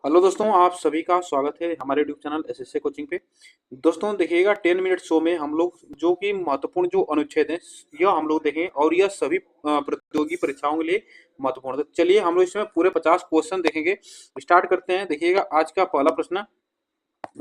Hello दोस्तों, आप सभी का स्वागत है हमारे यूट्यूब चैनल एसएससी कोचिंग पे। दोस्तों देखिएगा 10 मिनट शो में हम लोग जो कि महत्वपूर्ण जो अनुच्छेद हैं यह हम लोग देखें और यह सभी प्रतियोगी परीक्षाओं के लिए महत्वपूर्ण है। तो चलिए हम लोग इसमें पूरे 50 क्वेश्चन देखेंगे। स्टार्ट करते हैं। देखिएगा आज का पहला प्रश्न,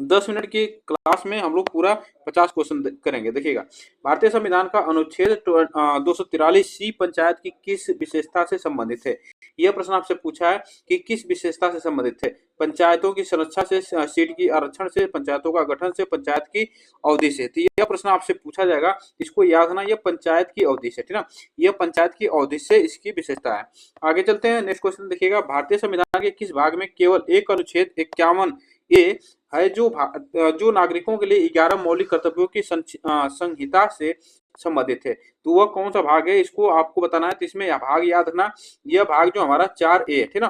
10 मिनट की क्लास में हम लोग पूरा 50 क्वेश्चन करेंगे। देखिएगा भारतीय संविधान का अनुच्छेद 243 पंचायत की किस विशेषता से संबंधित है। यह प्रश्न आपसे पूछा है कि किस विशेषता से संबंधित है। पंचायतों की संरचना से, सीट की आरक्षण से, पंचायतों का गठन से, पंचायत की अवधि से। तो यह प्रश्न आपसे पूछा जाएगा, इसको याद रखना, यह पंचायत की अवधि से, ठीक ना। यह पंचायत की अवधि से इसकी विशेषता है। आगे चलते हैं। नेक्स्ट क्वेश्चन देखिएगा, भारतीय संविधान के किस भाग में केवल एक अनुच्छेद 51 ए है जो नागरिकों के लिए 11 मौलिक कर्तव्यों की संहिता से संबंधित है। तो वह कौन सा भाग है, इसको आपको बताना है। तो इसमें यह भाग याद रखना, यह भाग जो हमारा 4A है, ठीक ना।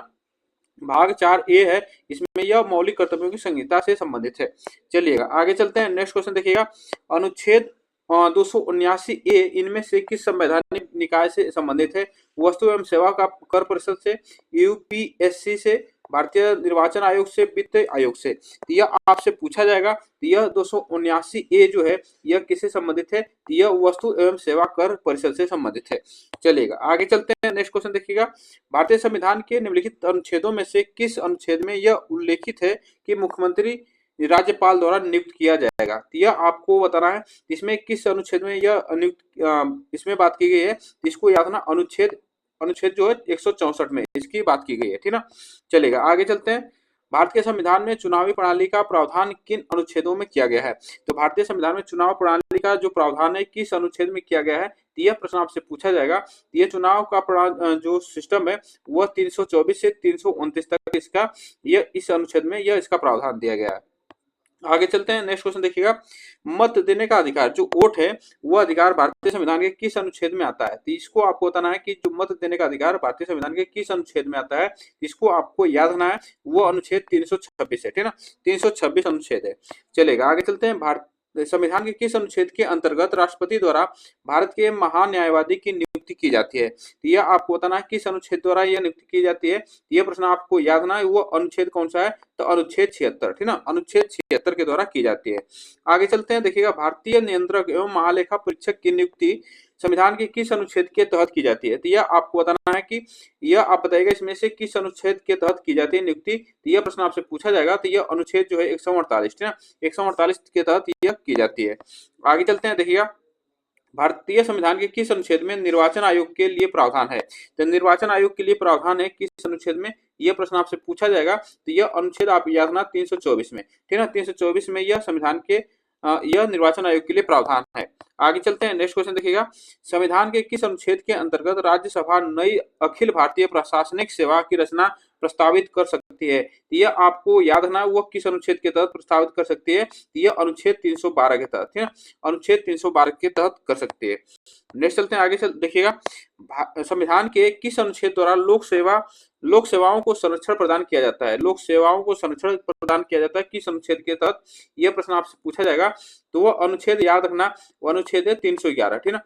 भाग 4A है, इसमें यह मौलिक कर्तव्यों की संहिता से संबंधित है। चलिएगा आगे चलते हैं। नेक्स्ट क्वेश्चन देखिएगा, अनुच्छेद 279A इनमें से किस संवैधानिक निकाय से संबंधित है। वस्तु एवं सेवा का कर परिषद से, यूपीएससी से, भारतीय निर्वाचन आयोग से, वित्त आयोग से। तो यह आपसे पूछा जाएगा। तो यह 279A जो है यह किससे संबंधित है। तो यह वस्तु एवं सेवा कर परिषद से संबंधित है। चलिएगा आगे चलते हैं। नेक्स्ट क्वेश्चन देखिएगा, भारतीय संविधान के निम्नलिखित अनुच्छेदों में से किस अनुच्छेद में यह उल्लेखित है कि मुख्यमंत्री राज्यपाल द्वारा नियुक्त किया जाएगा। तो यह आपको बताना है इसमें किस अनुच्छेद में यह नियुक्त इसमें बात की गई है। इसको याद रखना, अनुच्छेद अनुच्छेद जो है 164 में इसकी बात की गई है, ठीक ना। चलेगा आगे चलते हैं। भारतीय संविधान में चुनावी प्रणाली का प्रावधान किन अनुच्छेदों में किया गया है। तो भारतीय संविधान में चुनाव प्रणाली का जो प्रावधान है किस अनुच्छेद में किया गया है, यह प्रश्न आपसे पूछा जाएगा। ये चुनाव का जो सिस्टम है वह 324 से 329 तक इसका यह इस अनुच्छेद में यह इसका प्रावधान दिया गया है। आगे चलते हैं। नेक्स्ट क्वेश्चन देखिएगा, मत देने का अधिकार जो वोट है वह अधिकार भारतीय संविधान के किस अनुच्छेद में आता है। तो इसको आपको बताना है कि जो मत देने का अधिकार भारतीय संविधान के किस अनुच्छेद में आता है, इसको आपको याद रखना है। वो अनुच्छेद 326 है, ठीक ना। 326 अनुच्छेद है। चलेगा आगे चलते हैं। भारत संविधान के किस अनुच्छेद के अंतर्गत राष्ट्रपति द्वारा भारत के महान न्यायवादी की नियुक्ति की जाती है। तो यह आपको बताना है किस अनुच्छेद द्वारा यह नियुक्ति की जाती है। यह प्रश्न आपको याद रखना है, वो अनुच्छेद कौन सा है। तो अनुच्छेद 76, ठीक ना, अनुच्छेद 76 के द्वारा की जाती है। आगे चलते हैं। देखिएगा भारतीय नियंत्रक एवं महालेखा परीक्षक की नियुक्ति संविधान के किस अनुच्छेद के तहत की जाती है। तो यह आपको बताना है कि यह आप बताइएगा इसमें से किस अनुच्छेद के तहत की जाती है नियुक्ति। तो यह प्रश्न आपसे पूछा जाएगा। तो यह अनुच्छेद जो है 148, ठीक ना, 148 के तहत यह की जाती है। आगे चलते हैं। देखिएगा भारतीय संविधान के किस अनुच्छेद में निर्वाचन आयोग के लिए प्रावधान है। तो निर्वाचन आयोग के लिए प्रावधान है किस अनुच्छेद में, यह प्रश्न आपसे पूछा जाएगा। तो यह अनुच्छेद आप याद रखना 324 में, ठीक है। 324 में यह संविधान के यह निर्वाचन आयोग के लिए प्रावधान है। आगे चलते हैं। नेक्स्ट क्वेश्चन देखिएगा, संविधान के किस अनुच्छेद के अंतर्गत राज्यसभा नई अखिल भारतीय प्रशासनिक सेवा की रचना प्रस्तावित कर सकती है। यह आपको याद रखना, वो किस अनुच्छेद के तहत प्रस्तावित कर सकती है। यह अनुच्छेद 312 के तहत, ठीक है, अनुच्छेद 312 के तहत कर सकती है। नेक्स्ट चलते हैं। आगे चल देखिएगा, संविधान के किस अनुच्छेद द्वारा लोक सेवाओं को संरक्षण प्रदान किया जाता है। लोक सेवाओं को संरक्षण प्रदान किया जाता है किस अनुच्छेद के तहत, यह प्रश्न आपसे पूछा जाएगा। तो वह अनुच्छेद याद रखना, वो अनुच्छेद है 311, ठीक ना।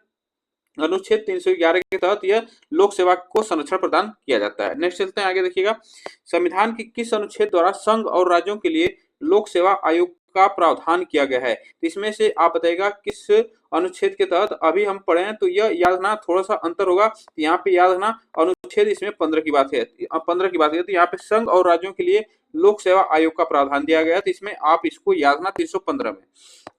अनुच्छेद 311 के तहत यह लोक सेवा को संरक्षण प्रदान किया जाता है। नेक्स्ट चलते हैं। आगे देखिएगा, संविधान के किस अनुच्छेद द्वारा संघ और राज्यों के लिए लोक सेवा आयोग का प्रावधान किया गया है। तो इसमें से आप बताइएगा किस अनुच्छेद के तहत अभी हम पढ़े हैं। तो यह याद रखना, थोड़ा सा अंतर होगा। तो यहाँ पे याद रखना अनुच्छेद इसमें 15 की बात है, 15 की बात है। तो यहाँ पे संघ और राज्यों के लिए लोक सेवा आयोग का प्रावधान दिया गया है। तो इसमें आप इसको याद रखना 315 में।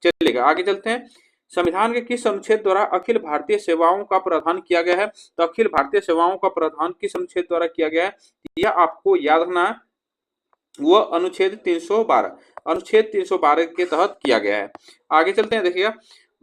चलेगा आगे चलते हैं। संविधान के किस अनुच्छेद द्वारा अखिल भारतीय सेवाओं का प्रावधान किया गया है। तो अखिल भारतीय सेवाओं का प्रावधान किस अनुच्छेद द्वारा किया गया है, यह आपको याद रखना है। वह अनुच्छेद 312, अनुच्छेद 312 के तहत किया गया है। आगे चलते हैं। देखिएगा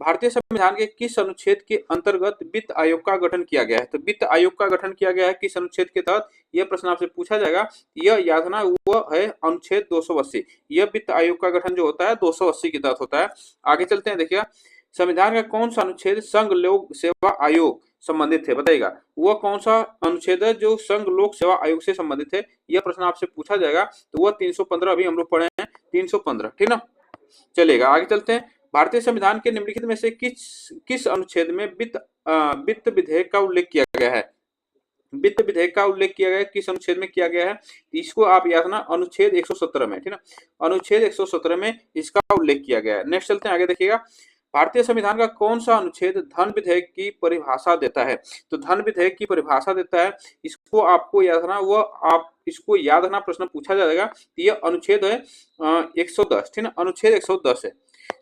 भारतीय संविधान के किस अनुच्छेद के अंतर्गत वित्त आयोग का गठन किया गया है। तो वित्त आयोग का गठन किया गया है किस अनुच्छेद के तहत, यह प्रश्न आपसे पूछा जाएगा। यह याद रखना, वह है अनुच्छेद 280। यह वित्त आयोग का गठन जो होता है 280 के तहत होता है। आगे चलते हैं। देखिएगा संविधान का कौन सा अनुच्छेद संघ लोक सेवा आयोग संबंधित है, बताइएगा वह कौन सा अनुच्छेद है जो संघ लोक सेवा आयोग से संबंधित है। यह प्रश्न आपसे पूछा जाएगा। तो वह 315 अभी हम लोग पढ़े हैं, 315, ठीक ना। चलेगा आगे चलते हैं। भारतीय संविधान के निम्नलिखित में से किस अनुच्छेद में वित्त विधेयक का उल्लेख किया गया है। वित्त विधेयक का उल्लेख किया गया है, किस अनुच्छेद में किया गया है? इसको आप याद रखना, अनुच्छेद 117 में, ठीक ना, अनुच्छेद 117 में इसका उल्लेख किया गया है। नेक्स्ट चलते हैं आगे, देखिएगा भारतीय संविधान का कौन सा अनुच्छेद धन विधेयक की परिभाषा देता है? तो धन विधेयक की परिभाषा देता है, इसको आपको याद रखना, वो आप इसको याद रखना, प्रश्न पूछा जाएगा। यह अनुच्छेद है 110, ठीक ना, अनुच्छेद 110 है।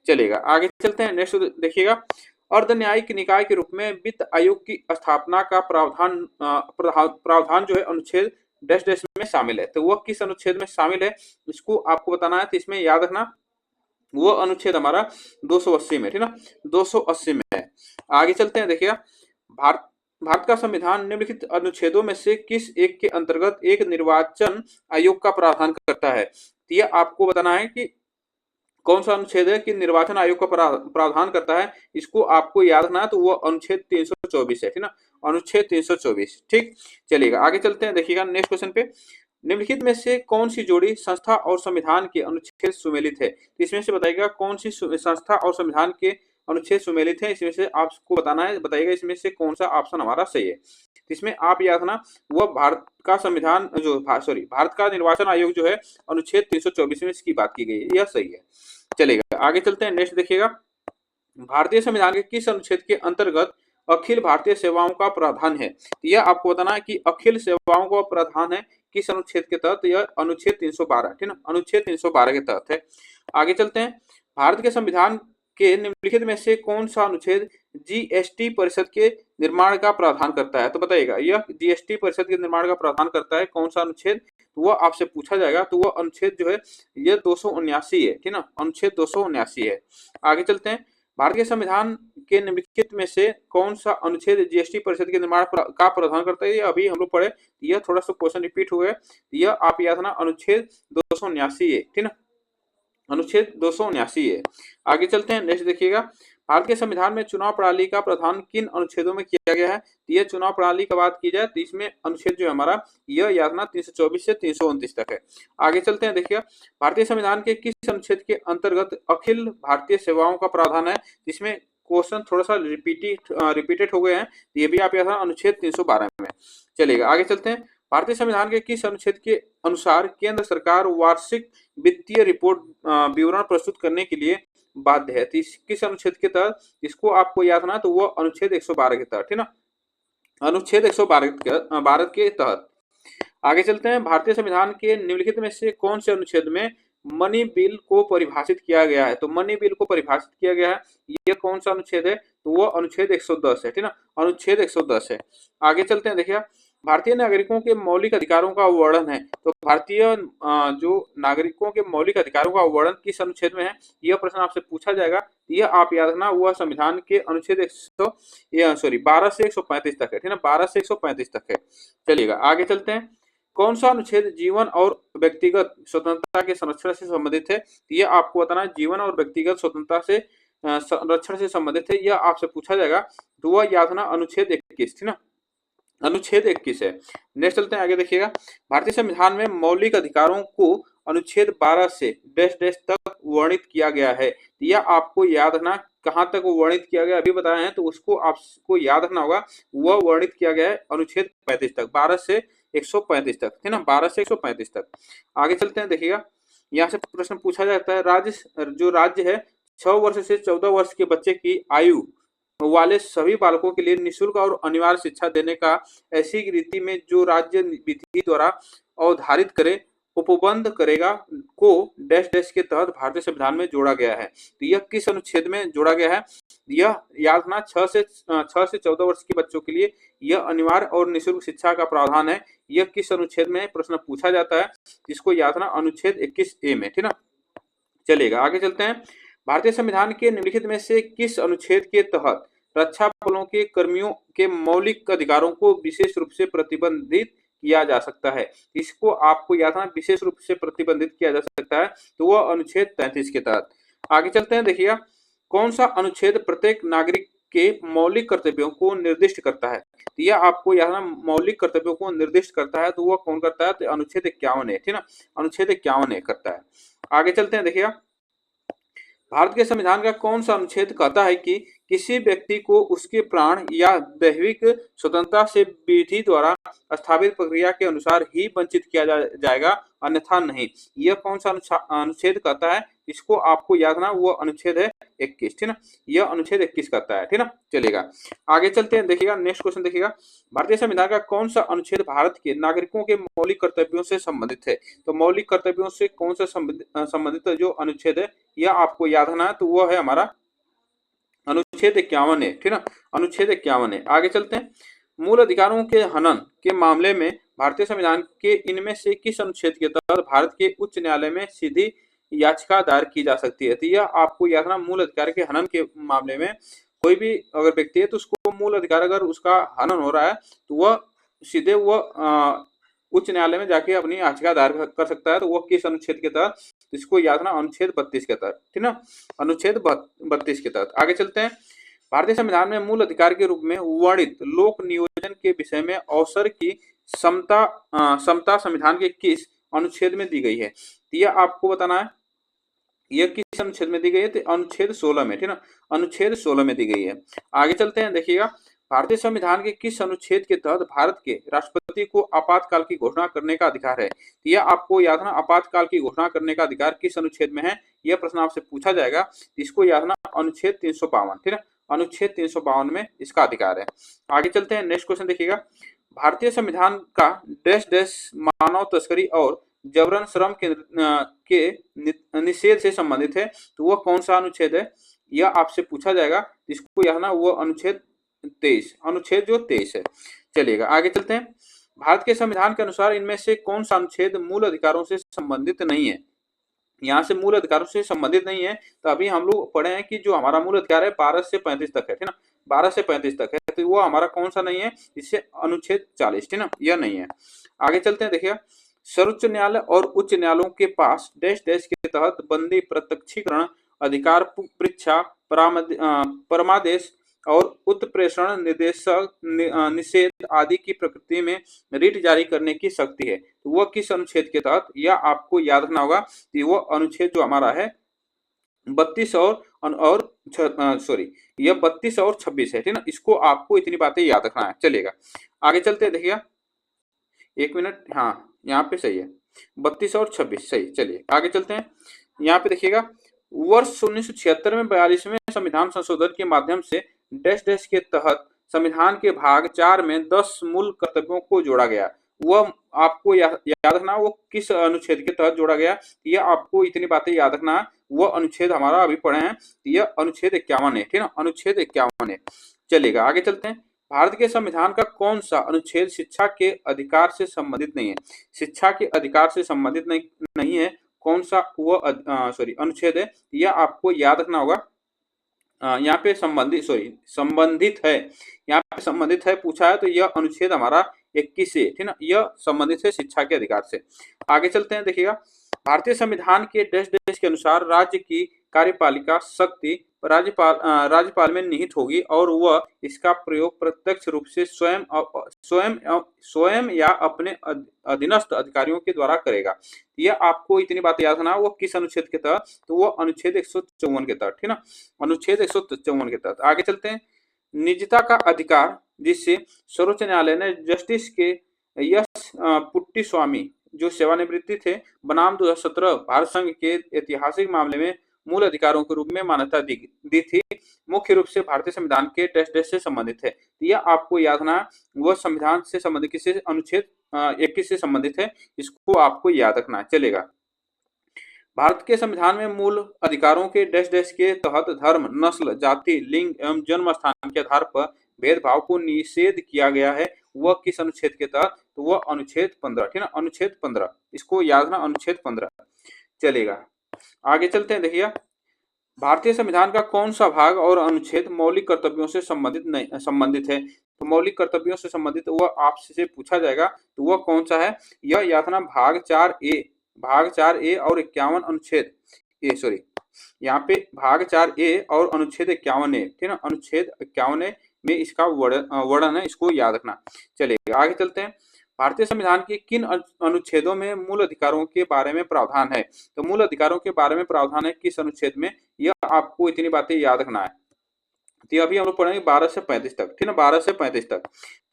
चलेगा, आगे चलते हैं। नेक्स्ट देखिएगा, अर्धन्यायिक निकाय के रूप में वित्त आयोग की स्थापना का प्रावधान जो है अनुच्छेद डैश डैश में शामिल है। तो वह किस अनुच्छेद में शामिल है, इसको आपको बताना है। तो इसमें याद रखना, वो अनुच्छेद हमारा 280 में, ठीक ना, 280 में है। आगे चलते हैं, देखिए भारत का संविधान निम्नलिखित अनुच्छेदों में से किस एक के अंतर्गत एक निर्वाचन आयोग का प्रावधान करता है? तो यह आपको बताना है कि कौन सा अनुच्छेद है कि निर्वाचन आयोग का प्रावधान करता है, इसको आपको याद रखना है। तो वो अनुच्छेद 324 है, ठीक ना, अनुच्छेद 324, ठीक। चलिएगा, आगे चलते हैं, देखिएगा नेक्स्ट क्वेश्चन पे, निम्नलिखित में से कौन सी जोड़ी संस्था और संविधान के अनुच्छेद सुमेलित है? तो इसमें से बताइएगा कौन सी संस्था और संविधान के अनुच्छेद सुमेलित है, इसमें से आपको बताना है, बताइएगा इसमें से कौन सा ऑप्शन हमारा सही है। इसमें आप याद रखना, वह भारत का संविधान जो भारत का निर्वाचन आयोग जो है अनुच्छेद 324 में इसकी बात की गई है, यह सही है। चलेगा, आगे चलते हैं, नेक्स्ट देखिएगा, भारतीय संविधान के किस अनुच्छेद के अंतर्गत अखिल भारतीय सेवाओं का प्रावधान है? यह आपको बताना है कि अखिल सेवाओं का प्रावधान है किस अनुच्छेद के तहत? यह अनुच्छेद 312, ठीक ना, अनुच्छेद 312 के तहत है। आगे चलते हैं, भारत के संविधान के निम्नलिखित में से कौन सा अनुच्छेद जीएसटी परिषद के निर्माण का प्रावधान करता है? तो बताइएगा, यह जीएसटी परिषद के निर्माण का प्रावधान करता है कौन सा अनुच्छेद? वो आपसे पूछा जाएगा। तो वह अनुच्छेद जो है यह 279 है, ठीक ना, अनुच्छेद 279 है। आगे चलते हैं, भारतीय संविधान के निम्नलिखित में से कौन सा अनुच्छेद जीएसटी परिषद के निर्माण का प्रावधान करता है? ये अभी हम लोग पढ़े, यह थोड़ा सा क्वेश्चन रिपीट हुआ है, यह आप याद रखना, अनुच्छेद 279 है, ठीक ना, अनुच्छेद 279 है। आगे चलते हैं, नेक्स्ट देखिएगा, भारत के संविधान में चुनाव प्रणाली का प्रावधान किन अनुच्छेदों में किया गया है? यह चुनाव प्रणाली की बात की जाए तो इसमें अनुच्छेद जो है हमारा यह याद रखना 324 से 329 तक है। आगे चलते हैं, देखिए भारतीय संविधान के किस अनुच्छेद के अंतर्गत अखिल भारतीय सेवाओं का प्रावधान है? इसमें क्वेश्चन थोड़ा सा रिपीटेड हो गए हैं, ये भी आप याद रखना, अनुच्छेद 312 में। चलेगा, आगे चलते हैं, भारतीय संविधान के किस अनुच्छेद के अनुसार केंद्र सरकार वार्षिक वित्तीय रिपोर्ट विवरण प्रस्तुत करने के लिए बाध्य है? किस अनुच्छेद के तहत? इसको आपको याद रखना, तो वो अनुच्छेद 112 के तहत, ठीक ना, अनुच्छेद 112 के तहत। आगे चलते हैं, भारतीय संविधान के निम्नलिखित में से कौन से अनुच्छेद में मनी बिल को परिभाषित किया गया है? तो मनी बिल को परिभाषित किया गया है, यह कौन सा अनुच्छेद है? तो वो अनुच्छेद 110 है, ठीक ना, अनुच्छेद 110 है। आगे चलते हैं, देखिए भारतीय नागरिकों के मौलिक अधिकारों का वर्णन है। तो भारतीय जो नागरिकों के मौलिक अधिकारों का वर्णन किस अनुच्छेद में है? यह प्रश्न आपसे पूछा जाएगा। यह आप याद रखना, वह संविधान के अनुच्छेद 12 से 135 तक है, ठीक ना, 12 से 135 तक है। चलिएगा, आगे चलते हैं, कौन सा अनुच्छेद जीवन और व्यक्तिगत स्वतंत्रता के संरक्षण से संबंधित है? यह आपको बताना है, जीवन और व्यक्तिगत स्वतंत्रता से संरक्षण से संबंधित है, यह आपसे पूछा जाएगा। तो वह याद रखना, अनुच्छेद 21, ठीक ना, अनुच्छेद 21 है। नेक्स्ट चलते हैं, आगे देखिएगा, भारतीय संविधान में मौलिक अधिकारों को अनुच्छेद 12 से डैश डैश तक वर्णित किया गया है। यह आपको याद रखना, कहां तक वर्णित किया गया अभी बताया है, तो उसको आपको याद रखना होगा। वह वर्णित किया गया है अनुच्छेद 35 तक, 12 से 135 तक, है ना, 12 से 135 तक। आगे चलते हैं, देखिएगा, यहाँ से प्रश्न पूछा जाता है, राज्य है 6 वर्ष से 14 वर्ष के बच्चे की आयु वाले सभी बालकों के लिए निःशुल्क और अनिवार्य शिक्षा देने का ऐसी रीति में जो राज्य विधि द्वारा अवधारित करे उपबंध करेगा को डैश डैश के तहत भारतीय संविधान में जोड़ा गया है। तो यह किस अनुच्छेद में जोड़ा गया है? यह याद रखना, 6 से 14 वर्ष के बच्चों के लिए यह अनिवार्य और निःशुल्क शिक्षा का प्रावधान है। यह किस अनुच्छेद में प्रश्न पूछा जाता है? जिसको याद रखना, अनुच्छेद 21A में, ठीक ना। चलेगा, आगे चलते हैं, भारतीय संविधान के निम्नलिखित में से किस अनुच्छेद के तहत रक्षा बलों के कर्मियों के मौलिक अधिकारों को विशेष रूप से प्रतिबंधित किया जा सकता है? इसको आपको याद रखना, विशेष रूप से प्रतिबंधित किया जा सकता है, तो वह अनुच्छेद 33 के तहत। आगे चलते हैं, देखिएगा, कौन सा अनुच्छेद प्रत्येक नागरिक के मौलिक कर्तव्यों को निर्दिष्ट करता है? यह आपको याद रखना, मौलिक कर्तव्यों को निर्दिष्ट करता है, तो वह कौन करता है? तो अनुच्छेद 51 है, ठीक ना, अनुच्छेद 51 करता है। आगे चलते हैं, देखिएगा, भारत के संविधान का कौन सा अनुच्छेद कहता है कि किसी व्यक्ति को उसके प्राण या दैहिक स्वतंत्रता से विधि द्वारा स्थापित प्रक्रिया के अनुसार ही वंचित किया जाएगा, अन्यथा नहीं। यह कौन सा अनुच्छेद कहता है, इसको आपको याद रखना, वो अनुच्छेद है 21, ठीक ना। यह अनुच्छेद 21 कहता है, ठीक ना। चलेगा, आगे चलते हैं। देखिएगा नेक्स्ट क्वेश्चन, देखिएगा भारतीय संविधान का कौन सा अनुच्छेद भारत के नागरिकों के मौलिक कर्तव्यों से संबंधित है। तो मौलिक कर्तव्यों से कौन सा संबंधित जो अनुच्छेद है, यह आपको याद रखना है, तो वह है हमारा अनुच्छेद 51 है, ठीक ना। अनुच्छेद 51 है। आगे चलते हैं। मूल अधिकारों के हनन के मामले में भारतीय संविधान के इनमें से किस अनुच्छेद के तहत भारत के उच्च न्यायालय में सीधी याचिका दायर की जा सकती है। तो यह आपको याद रखना, मूल अधिकार के हनन के मामले में कोई भी अगर व्यक्ति है तो उसको मूल अधिकार अगर उसका हनन हो रहा है तो वह सीधे वह उच्च न्यायालय में जाके अपनी याचिका दायर कर सकता है। तो वह किस अनुच्छेद के तहत, इसको याद रखना, अनुच्छेद 32 के तहत, ठीक ना। अनुच्छेद 32 के तहत। आगे चलते हैं। भारतीय संविधान में मूल अधिकार के रूप में वर्णित लोक नियोजन के विषय में अवसर की समता संविधान के किस अनुच्छेद में दी गई है। यह आपको बताना है, यह किस अनुच्छेद में दी गई है, तो अनुच्छेद 16 में, ठीक ना। अनुच्छेद 16 में दी गई है। आगे चलते हैं। देखिएगा भारतीय संविधान के किस अनुच्छेद के तहत भारत के राष्ट्रपति को आपातकाल की घोषणा करने का अधिकार है। तो यह आपको याद रखना, आपातकाल की घोषणा करने का अधिकार किस अनुच्छेद में है, यह प्रश्न आपसे पूछा जाएगा। इसको याद रखना, अनुच्छेद 352, ठीक है। अनुच्छेद 352 में इसका अधिकार है। आगे चलते हैं। नेक्स्ट क्वेश्चन देखिएगा भारतीय संविधान का डैश डैश मानव तस्करी और जबरन श्रम के निषेध से संबंधित है। तो वह कौन सा अनुच्छेद है, यह आपसे पूछा जाएगा। इसको याद रखना, वो अनुच्छेद 23, अनुच्छेद जो 23 है। चलिएगा, आगे चलते हैं। भारत के संविधान के अनुसार इनमें से कौन सा अनुच्छेद मूल अधिकारों से संबंधित नहीं है। यहाँ से मूल अधिकारों से संबंधित नहीं है। तो अभी हम लोग पढ़े हैं कि जो हमारा मूल अधिकार है 12 से 35 तक है, ठीक ना। 12 से 35 तक है, तो वो हमारा कौन सा नहीं है, इससे अनुच्छेद 40, ठीक ना, यह नहीं है। आगे चलते हैं। देखिए सर्वोच्च न्यायालय और उच्च न्यायालयों के पास डैश डैश के तहत बंदी, प्रत्यक्षीकरण अधिकार, परीक्षा, परमादेश और उत्प्रेषण निषेध आदि की प्रकृति में रिट जारी करने की शक्ति है। तो वह किस अनुच्छेद के तहत, यह आपको याद रखना होगा कि वह अनुच्छेद जो हमारा है 32 और सॉरी यह 32 और 26 है, ठीक ना। इसको आपको इतनी बातें याद रखना है। चलिएगा, आगे चलते हैं। देखिएगा 1 मिनट, हाँ यहाँ पे सही है, 32 और 26 सही। चलिए आगे चलते हैं। यहाँ पे देखिएगा वर्ष 1976 में 42वें संविधान संशोधन के माध्यम से डैश डैश के तहत संविधान के भाग 4 में 10 मूल कर्तव्यों को जोड़ा गया। वह आपको याद रखना, वो किस अनुच्छेद के तहत जोड़ा गया, यह आपको इतनी बातें याद रखना है। वह अनुच्छेद हमारा अभी पढ़े हैं, यह अनुच्छेद 51 है, ठीक ना। अनुच्छेद 51 है। चलेगा, आगे चलते हैं। भारत के संविधान का कौन सा अनुच्छेद शिक्षा के अधिकार से संबंधित नहीं है। शिक्षा के अधिकार से संबंधित नहीं है, कौन सा वो अनुच्छेद है, यह आपको याद रखना होगा। यहाँ पे संबंधित है, यहाँ पे संबंधित है पूछा है, तो यह अनुच्छेद हमारा 21 है, ठीक ना। यह संबंधित है शिक्षा के अधिकार से। आगे चलते हैं। देखिएगा भारतीय संविधान के डैश डैश के अनुसार राज्य की कार्यपालिका शक्ति राज्यपाल में निहित होगी और वह इसका प्रयोग प्रत्यक्ष रूप से स्वयं या अपने अधीनस्थ अधिकारियों के द्वारा करेगा। यह आपको इतनी बात याद रखना, वो किस अनुच्छेद के तहत, तो वो अनुच्छेद 154 के तहत, ठीक ना। अनुच्छेद 154 के तहत। आगे चलते हैं। निजता का अधिकार, जिससे सर्वोच्च न्यायालय ने जस्टिस के यस पुट्टी स्वामी जो सेवानिवृत्ति थे बनाम 2017 भारत संघ के ऐतिहासिक मामले में मूल अधिकारों के रूप में मान्यता दी थी, मुख्य रूप से भारतीय संविधान के डैश डैश से संबंधित है। यह आपको याद रखना, वह संविधान से संबंधित किससे, अनुच्छेद 21 से संबंधित है, इसको आपको याद रखना चलेगा। भारत के संविधान में मूल अधिकारों के डैश डैश के तहत धर्म, नस्ल, जाति, लिंग एवं जन्म स्थान के आधार पर भेदभाव को निषेध किया गया है। वह किस अनुच्छेद के तहत, तो वह अनुच्छेद 15, ठीक है, अनुच्छेद 15, इसको याद रखना, अनुच्छेद 15। चलेगा, आगे चलते हैं। देखिए भारतीय संविधान का कौन सा भाग और अनुच्छेद मौलिक कर्तव्यों से संबंधित है। तो मौलिक कर्तव्यों से संबंधित वह आपसे पूछा जाएगा, तो वह कौन सा है, यह याद रखना, भाग 4A और 51 अनुच्छेद यहाँ पे भाग 4A और अनुच्छेद 51 है, ठीक है, अनुच्छेद 51 में इसका वर्णन है, इसको याद रखना। चलिए आगे चलते हैं। भारतीय संविधान के किन अनुच्छेदों में मूल अधिकारों के बारे में प्रावधान है। तो मूल अधिकारों के बारे में प्रावधान है किस अनुच्छेद में, यह आपको इतनी बातें याद रखना है। तो ये अभी हम लोग पढ़ेंगे 12 से 35 तक, ठीक है ना, 12 से 35 तक।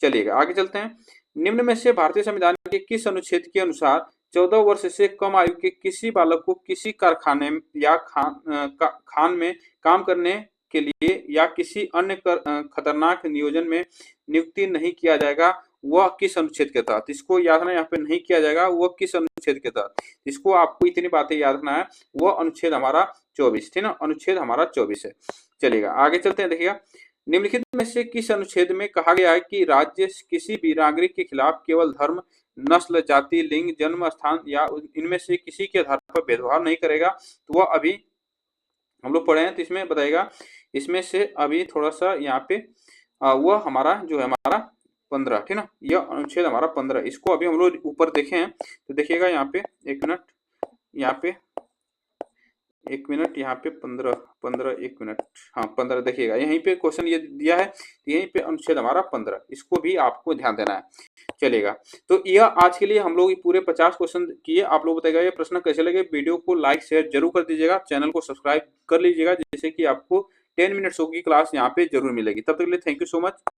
चलिएगा आगे चलते हैं। निम्न में से भारतीय संविधान के किस अनुच्छेद के अनुसार 14 वर्ष से कम आयु के किसी बालक को किसी कारखाने या खान में काम करने के लिए या किसी अन्य खतरनाक नियोजन में नियुक्ति नहीं किया जाएगा, वह किस अनुच्छेद के तहत? इसको याद रखना, यहाँ पे नहीं किया जाएगा वह किस अनुच्छेद के तहत, इसको आपको इतनी बातें याद रखना है। वह अनुच्छेद हमारा 24, ठीक है ना, अनुच्छेद हमारा 24 है। चलिएगा आगे चलते हैं। देखिएगा, निम्नलिखित में से किस अनुच्छेद में कहा गया है कि राज्य किसी भी नागरिक के खिलाफ केवल धर्म, नस्ल, जाति, लिंग, जन्म स्थान या इनमें से किसी के आधार पर भेदभाव नहीं करेगा? तो वह अभी हम लोग पढ़े हैं, तो इसमें बताएगा, इसमें से अभी थोड़ा सा यहाँ पे वह हमारा जो है हमारा 15, ठीक ना, यह अनुच्छेद हमारा 15, इसको अभी हम लोग ऊपर देखे हैं। तो देखिएगा यहाँ पे 1 मिनट, यहाँ पे 1 मिनट, यहाँ पे 15 1 मिनट, हाँ 15, देखिएगा यहीं पे क्वेश्चन ये दिया है, यहीं पे अनुच्छेद हमारा 15, इसको भी आपको ध्यान देना है। चलेगा, तो यह आज के लिए हम लोग पूरे 50 क्वेश्चन किए। आप लोग बताइएगा ये प्रश्न कैसे लगे। वीडियो को लाइक शेयर जरूर कर दीजिएगा, चैनल को सब्सक्राइब कर लीजिएगा, जिससे कि आपको 10 मिनट्स की क्लास यहाँ पे जरूर मिलेगी। तब तक के लिए थैंक यू सो मच।